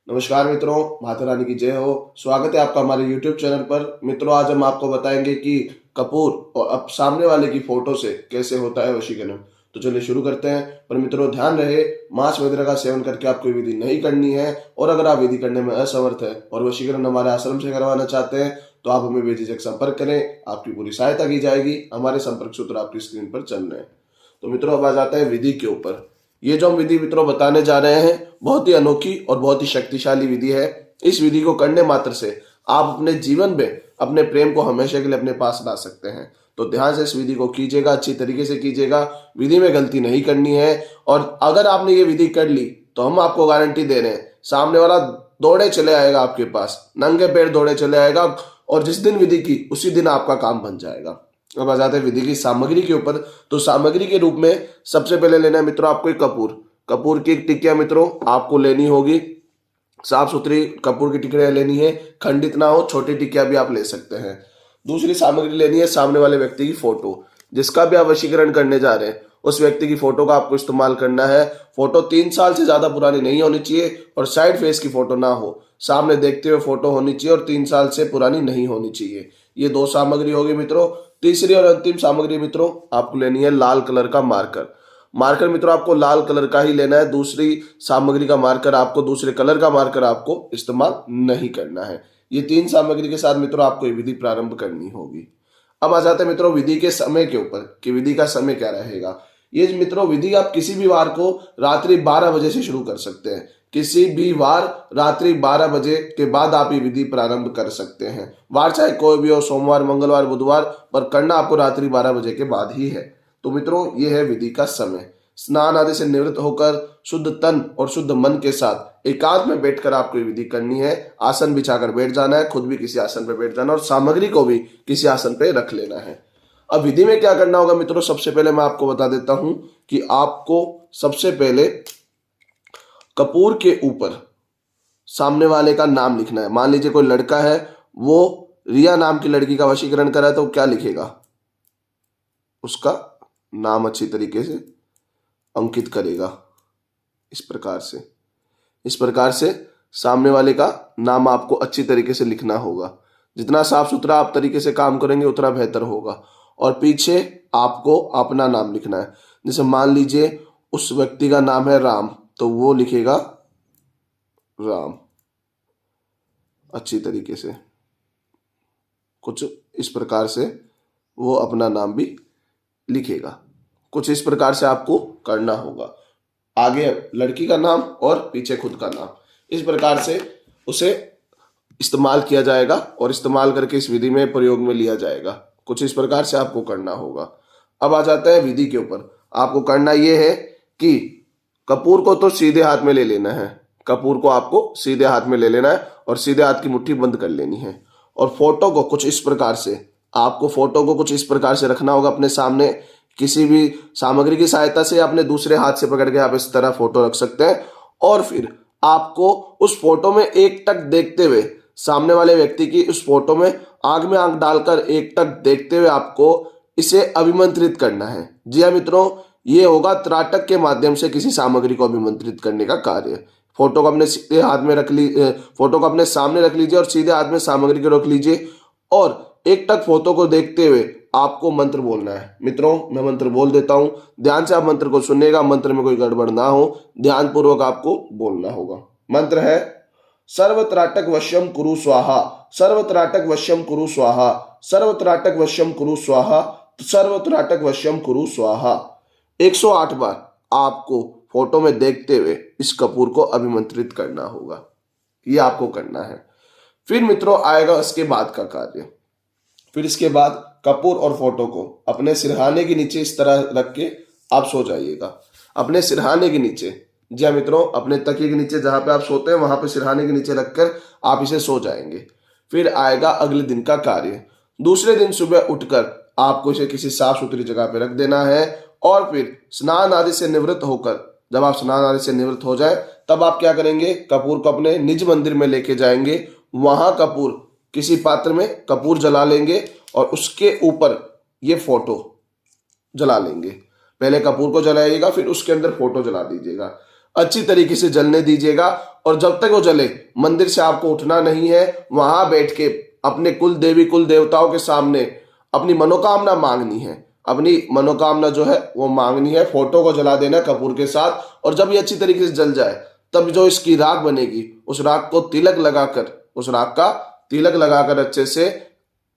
नमस्कार मित्रों, माता रानी की जय हो। स्वागत है आपका हमारे YouTube चैनल पर। मित्रों, आज हम आपको बताएंगे कि कपूर और अब सामने वाले की फोटो से कैसे होता है वशीकरण। तो चलिए शुरू करते हैं। पर मित्रों, ध्यान रहे, मांस वगैरह का सेवन करके आपको विधि नहीं करनी है। और अगर आप विधि करने में असमर्थ है और वशीकरण हमारे आश्रम से करवाना चाहते हैं तो आप हमें बेझिझक संपर्क करें, आपकी पूरी सहायता की जाएगी। हमारे संपर्क सूत्र आपकी स्क्रीन पर चल रहे हैं। तो मित्रों, अब आ जाता है विधि के ऊपर। ये जो हम विधि मित्रों बताने जा रहे हैं, बहुत ही अनोखी और बहुत ही शक्तिशाली विधि है। इस विधि को करने मात्र से आप अपने जीवन में अपने प्रेम को हमेशा के लिए अपने पास ला सकते हैं। तो ध्यान से इस विधि को कीजिएगा, अच्छी तरीके से कीजिएगा। विधि में गलती नहीं करनी है। और अगर आपने ये विधि कर ली तो हम आपको गारंटी दे रहे हैं, सामने वाला दौड़े चले आएगा आपके पास, नंगे पैर दौड़े चले आएगा। और जिस दिन विधि की उसी दिन आपका काम बन जाएगा। अब आ जाते हैं विधि की सामग्री के ऊपर। तो सामग्री के रूप में सबसे पहले लेना है मित्रों आपको एक कपूर। कपूर की एक टिकिया मित्रों आपको लेनी होगी। साफ सुथरी कपूर की टिकिया लेनी है, खंडित ना हो, छोटी टिकिया भी आप ले सकते हैं। दूसरी सामग्री लेनी है सामने वाले व्यक्ति की फोटो। जिसका भी आप वशीकरण करने जा रहे हैं उस व्यक्ति की फोटो का आपको इस्तेमाल करना है। फोटो 3 साल से ज्यादा पुरानी नहीं होनी चाहिए और साइड फेस की फोटो ना हो, सामने देखते हुए फोटो होनी चाहिए और 3 साल से पुरानी नहीं होनी चाहिए। ये दो सामग्री होगी मित्रों। तीसरी और अंतिम सामग्री मित्रों आपको लेनी है लाल कलर का मार्कर। मार्कर मित्रों आपको लाल कलर का ही लेना है। दूसरी सामग्री का मार्कर आपको, दूसरे कलर का मार्कर आपको इस्तेमाल नहीं करना है। ये 3 सामग्री के साथ मित्रों आपको ये विधि प्रारंभ करनी होगी। अब आ जाते हैं मित्रों विधि के समय के ऊपर कि विधि का समय क्या रहेगा। ये मित्रों विधि आप किसी भी वार को रात्रि 12 बजे से शुरू कर सकते हैं। किसी भी वार रात्रि 12 बजे के बाद आप ये विधि प्रारंभ कर सकते हैं। वार चाहे कोई भी हो, सोमवार, मंगलवार, बुधवार, पर करना आपको रात्रि 12 बजे के बाद ही है। तो मित्रों ये है विधि का समय। स्नान आदि से निवृत्त होकर शुद्ध तन और शुद्ध मन के साथ एकांत में बैठकर आपको ये विधि करनी है। आसन बिछाकर बैठ जाना है, खुद भी किसी आसन पर बैठ जाना और सामग्री को भी किसी आसन पर रख लेना है। अब विधि में क्या करना होगा मित्रों, सबसे पहले मैं आपको बता देता हूं कि आपको सबसे पहले कपूर के ऊपर सामने वाले का नाम लिखना है। मान लीजिए कोई लड़का है, वो रिया नाम की लड़की का वशीकरण करा है, तो क्या लिखेगा, उसका नाम अच्छी तरीके से अंकित करेगा। इस प्रकार से सामने वाले का नाम आपको अच्छी तरीके से लिखना होगा। जितना साफ सुथरा आप तरीके से काम करेंगे उतना बेहतर होगा। और पीछे आपको अपना नाम लिखना है। जैसे मान लीजिए उस व्यक्ति का नाम है राम, तो वो लिखेगा राम अच्छी तरीके से। कुछ इस प्रकार से वो अपना नाम भी लिखेगा। कुछ इस प्रकार से आपको करना होगा। आगे लड़की का नाम और पीछे खुद का नाम, इस प्रकार से उसे इस्तेमाल किया जाएगा और इस्तेमाल करके इस विधि में प्रयोग में लिया जाएगा। कुछ इस प्रकार से आपको करना होगा। अब आ जाता है विधि के ऊपर। आपको करना यह है कि कपूर को तो सीधे हाथ में ले लेना है। कपूर को आपको सीधे हाथ में ले लेना है और सीधे हाथ की मुट्ठी बंद कर लेनी है। और फोटो को कुछ इस प्रकार से, आपको फोटो को कुछ इस प्रकार से रखना होगा अपने सामने। किसी भी सामग्री की सहायता से अपने दूसरे हाथ से पकड़ के आप इस तरह फोटो रख सकते हैं। और फिर आपको उस फोटो में एक टक देखते हुए, सामने वाले व्यक्ति की उस फोटो में आंख में आंख डालकर एक टक देखते हुए आपको इसे अभिमंत्रित करना है। जी हाँ मित्रों, ये होगा त्राटक के माध्यम से किसी सामग्री को अभिमंत्रित करने का कार्य। फोटो को अपने सीधे हाथ में रख फोटो को अपने सामने रख लीजिए और सीधे हाथ में सामग्री को रख लीजिए और एक टक फोटो को देखते हुए आपको मंत्र बोलना है। मित्रों मैं मंत्र बोल देता हूं, ध्यान से आप मंत्र को सुनिएगा। मंत्र में कोई गड़बड़ ना हो, ध्यान पूर्वक आपको बोलना होगा। मंत्र है सर्वत्राटक वश्यम कुरु स्वाहा, सर्वत्राटक वश्यम कुरु स्वाहा, सर्वत्राटक वश्यम कुरु स्वाहा, सर्वत्राटक वश्यम कुरु स्वाहा। 108 बार आपको फोटो में देखते हुए इस कपूर को अभिमंत्रित करना होगा। ये आपको करना है। फिर मित्रों आएगा इसके बाद का कार्य। फिर इसके बाद कपूर और फोटो को अपने सिरहाने के नीचे इस तरह रख के आप सो जाइएगा। अपने सिरहाने के नीचे, जी हाँ मित्रों, अपने तकिए के नीचे जहां पे आप सोते हैं वहां पे सिरहाने के नीचे रखकर आप इसे सो जाएंगे। फिर आएगा अगले दिन का कार्य। दूसरे दिन सुबह उठकर आपको इसे किसी साफ सुथरी जगह पे रख देना है। और फिर स्नान आदि से निवृत्त होकर, जब आप स्नान आदि से निवृत्त हो जाए तब आप क्या करेंगे, कपूर को अपने निज मंदिर में लेके जाएंगे। वहां कपूर, किसी पात्र में कपूर जला लेंगे और उसके ऊपर ये फोटो जला लेंगे। पहले कपूर को जलाइएगा, फिर उसके अंदर फोटो जला दीजिएगा। अच्छी तरीके से जलने दीजिएगा और जब तक वो जले मंदिर से आपको उठना नहीं है, वहां बैठ के अपने कुल देवी कुल देवताओं के सामने अपनी मनोकामना मांगनी है। अपनी मनोकामना जो है वो मांगनी है, फोटो को जला देना कपूर के साथ। और जब ये अच्छी तरीके से जल जाए तब जो इसकी राख बनेगी उस राख को तिलक लगाकर, उस राख का तिलक लगाकर अच्छे से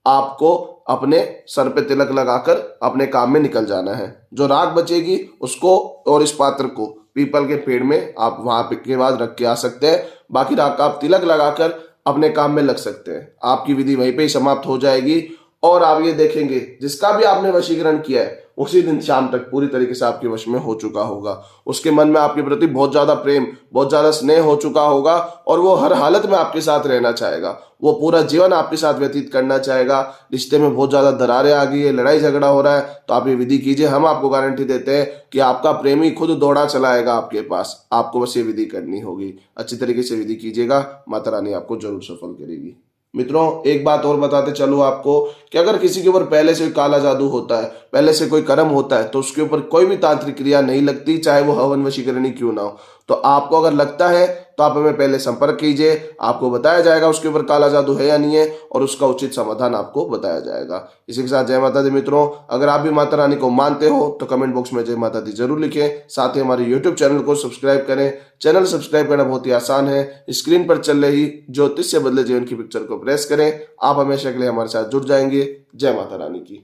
आपको अपने सर पे तिलक लगाकर अपने काम में निकल जाना है। जो राख बचेगी उसको और इस पात्र को पीपल के पेड़ में आप वहां पे के बाद रख के आ सकते हैं। बाकी राख का आप तिलक लगाकर अपने काम में लग सकते हैं। आपकी विधि वहीं पे ही समाप्त हो जाएगी और आप ये देखेंगे जिसका भी आपने वशीकरण किया है उसी दिन शाम तक पूरी तरीके से आपके वश में हो चुका होगा। उसके मन में आपके प्रति बहुत ज्यादा प्रेम, बहुत ज्यादा स्नेह हो चुका होगा और वो हर हालत में आपके साथ रहना चाहेगा। वो पूरा जीवन आपके साथ व्यतीत करना चाहेगा। रिश्ते में बहुत ज्यादा दरारें आ गई है, लड़ाई झगड़ा हो रहा है, तो आप ये विधि कीजिए। हम आपको गारंटी देते हैं कि आपका प्रेमी खुद दौड़ा चला आएगा आपके पास। आपको बस ये विधि करनी होगी। अच्छी तरीके से विधि कीजिएगा, माता रानी आपको जरूर सफल करेगी। मित्रों, एक बात और बताते चलूं आपको कि अगर किसी के ऊपर पहले से काला जादू होता है, पहले से कोई कर्म होता है, तो उसके ऊपर कोई भी तांत्रिक क्रिया नहीं लगती, चाहे वो हवन वशीकरणी क्यों ना हो। तो आपको अगर लगता है तो आप हमें पहले संपर्क कीजिए, आपको बताया जाएगा उसके ऊपर काला जादू है या नहीं है और उसका उचित समाधान आपको बताया जाएगा। इसी के साथ जय माता दी। मित्रों, अगर आप भी माता रानी को मानते हो तो कमेंट बॉक्स में जय माता दी जरूर लिखें। साथ ही हमारे यूट्यूब चैनल को सब्सक्राइब करें। चैनल सब्सक्राइब करना बहुत ही आसान है। स्क्रीन पर चल रही ज्योतिष से बदले जीवन की पिक्चर को प्रेस करें। आप हमेशा के लिए हमारे साथ जुड़ जाएंगे। जय माता रानी की।